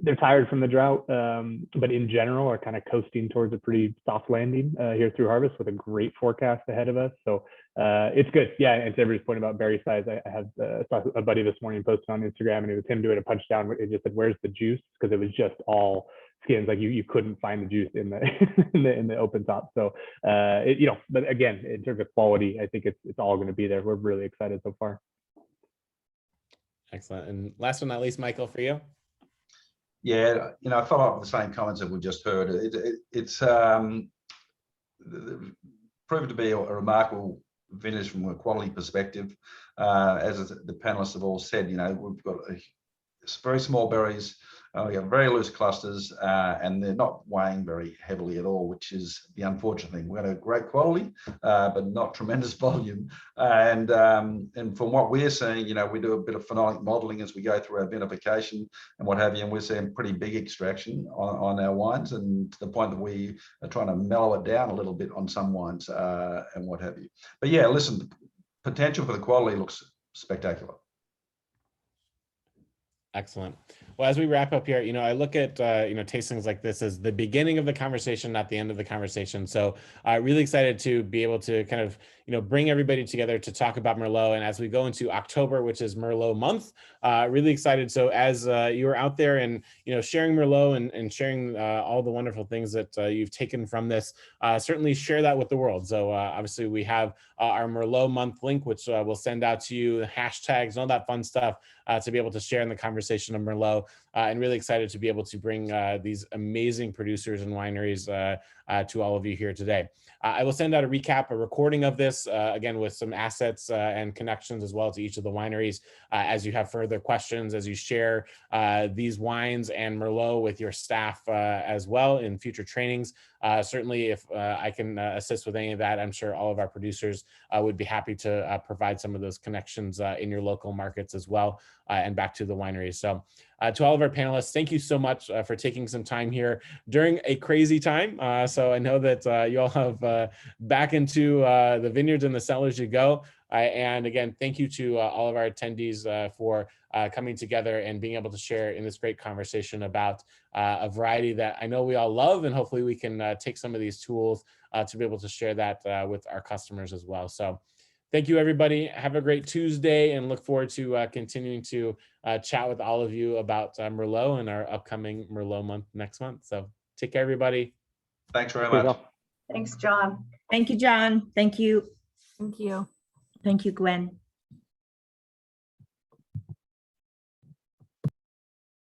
they're tired from the drought, but in general are kind of coasting towards a pretty soft landing here through harvest with a great forecast ahead of us. So it's good. Yeah, and to everybody's point about berry size, I saw a buddy this morning posted on Instagram, and it was him doing a punch down. It just said, "Where's the juice?" Because it was just all skins. Like you couldn't find the juice in the in the open top. So but again, in terms of quality, I think it's all going to be there. We're really excited so far. Excellent. And last but not least, Michael, for you. Yeah, I follow up with the same comments that we just heard. It's proven to be a remarkable vintage from a quality perspective. As the panelists have all said, we've got very small berries. We have very loose clusters, and they're not weighing very heavily at all, which is the unfortunate thing. We've got a great quality, but not tremendous volume. And from what we're seeing, we do a bit of phenolic modeling as we go through our vinification and what have you, and we're seeing pretty big extraction on our wines, and to the point that we are trying to mellow it down a little bit on some wines and what have you. But yeah, listen, the potential for the quality looks spectacular. Excellent. Well, as we wrap up here, I look at, tastings like this as the beginning of the conversation, not the end of the conversation. So really excited to be able to kind of, bring everybody together to talk about Merlot. And as we go into October, which is Merlot month, really excited. So as you are out there and, sharing Merlot and sharing all the wonderful things that you've taken from this, certainly share that with the world. So obviously we have our Merlot month link, which we'll send out to you, hashtags and all that fun stuff to be able to share in the conversation conversation of Merlot, and really excited to be able to bring these amazing producers and wineries to all of you here today. I will send out a recap, a recording of this, again, with some assets and connections as well to each of the wineries. As you have further questions, as you share these wines and Merlot with your staff as well in future trainings. Certainly, if I can assist with any of that, I'm sure all of our producers would be happy to provide some of those connections in your local markets as well, and back to the wineries. So to all of our panelists, thank you so much for taking some time here during a crazy time. So I know that you all have back into the vineyards and the cellars you go. And again, thank you to all of our attendees for coming together and being able to share in this great conversation about a variety that I know we all love, and hopefully we can take some of these tools to be able to share that with our customers as well. So thank you, everybody. Have a great Tuesday, and look forward to continuing to chat with all of you about Merlot and our upcoming Merlot month next month. So take care, everybody. Thanks very much. Thanks, John. Thank you, John. Thank you. Thank you. Thank you, Gwen.